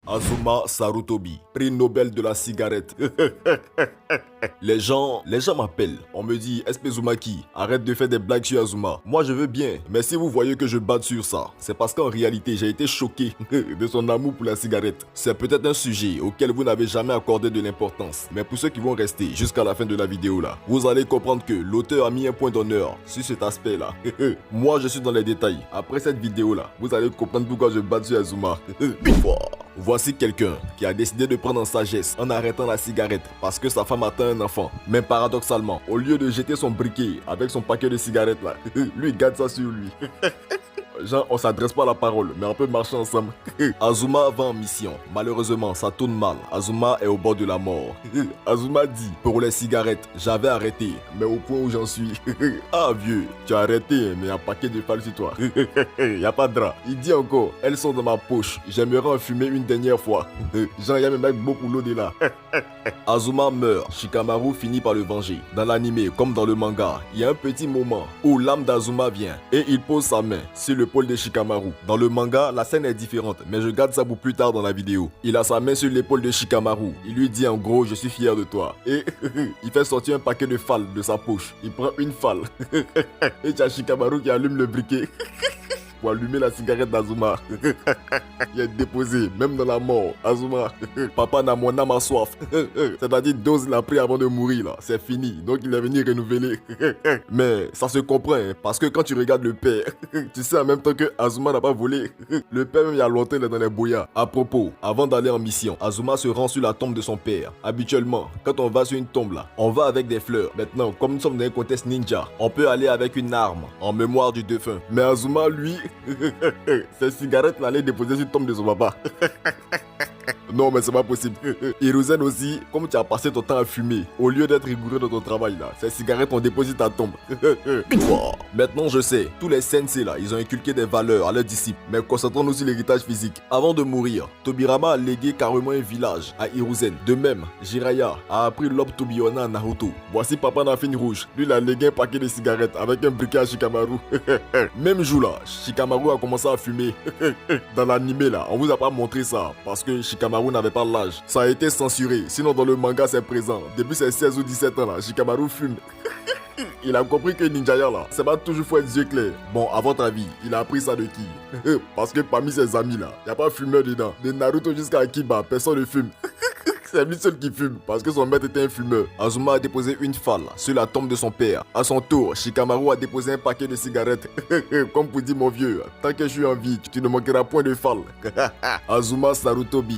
Azuma Sarutobi, prix Nobel de la cigarette. Les gens m'appellent. On me dit, SP Zumaki, arrête de faire des blagues sur Azuma. Moi je veux bien, mais si vous voyez que je bats sur ça, c'est parce qu'en réalité j'ai été choqué de son amour pour la cigarette. C'est peut-être un sujet auquel vous n'avez jamais accordé de l'importance, mais pour ceux qui vont rester jusqu'à la fin de la vidéo là, vous allez comprendre que l'auteur a mis un point d'honneur sur cet aspect là. Moi je suis dans les détails. Après cette vidéo là, vous allez comprendre pourquoi je bats sur Azuma. Voici quelqu'un qui a décidé de prendre en sagesse en arrêtant la cigarette parce que sa femme atteint un enfant. Mais paradoxalement, au lieu de jeter son briquet avec son paquet de cigarettes là, lui il garde ça sur lui. Genre, on s'adresse pas à la parole, mais on peut marcher ensemble. Azuma va en mission. Malheureusement, ça tourne mal. Azuma est au bord de la mort. Azuma dit, pour les cigarettes, j'avais arrêté, mais au point où j'en suis. Ah vieux, tu as arrêté, mais un paquet de pales sur toi. Y a pas de drap. Il dit encore, elles sont dans ma poche. J'aimerais en fumer une dernière fois. Genre, y a même mec beau pour l'au-delà. Azuma meurt. Shikamaru finit par le venger. Dans l'anime, comme dans le manga, il y a un petit moment où l'âme d'Azuma vient et il pose sa main sur l'épaule de Shikamaru. Dans le manga, la scène est différente, mais je garde ça pour plus tard dans la vidéo. Il a sa main sur l'épaule de Shikamaru. Il lui dit en gros, je suis fier de toi. Et il fait sortir un paquet de phalles de sa poche. Il prend une falle. Et tu as Shikamaru qui allume le briquet. Pour allumer la cigarette d'Azuma. Il est déposé, même dans la mort. Azuma, papa n'a mon âme à soif. C'est-à-dire, dose l'a pris avant de mourir, là. C'est fini, donc il est venu renouveler. Mais ça se comprend, hein, parce que quand tu regardes le père, tu sais en même temps que Azuma n'a pas volé. Le père, même il y a longtemps, il est dans les boyards. À propos, avant d'aller en mission, Azuma se rend sur la tombe de son père. Habituellement, quand on va sur une tombe, là, on va avec des fleurs. Maintenant, comme nous sommes dans un contexte ninja, on peut aller avec une arme en mémoire du défunt. Mais Azuma, lui, ces cigarettes là, allaient déposer sur la tombe de son papa. Non mais c'est pas possible. Hiruzen aussi, comme tu as passé ton temps à fumer, au lieu d'être rigoureux dans ton travail là, ces cigarettes ont déposé ta tombe. Maintenant je sais, tous les sensei là, ils ont inculqué des valeurs à leurs disciples, mais concentrons-nous sur l'héritage physique. Avant de mourir, Tobirama a légué carrément un village à Hiruzen. De même, Jiraiya a appris l'orbe Tobiyona à Naruto. Voici Papa Nafine Rouge, lui il a légué un paquet de cigarettes avec un briquet à Shikamaru. Même jour là, Shikamaru a commencé à fumer. Dans l'anime là, on vous a pas montré ça, parce que Shikamaru n'avait pas l'âge. Ça a été censuré, sinon dans le manga c'est présent. Depuis ses 16 ou 17 ans là, Shikamaru fume. Il a compris que Ninjaya là, c'est pas toujours faut être yeux clairs. Bon, à votre avis, il a appris ça de qui? Parce que parmi ses amis là, y a pas fumeur dedans. De Naruto jusqu'à Akiba, personne ne fume. C'est lui seul qui fume, parce que son maître était un fumeur. Azuma a déposé une falle sur la tombe de son père. À son tour, Shikamaru a déposé un paquet de cigarettes. Comme pour dire mon vieux, tant que je suis en vie, tu ne manqueras point de falle. Azuma Sarutobi.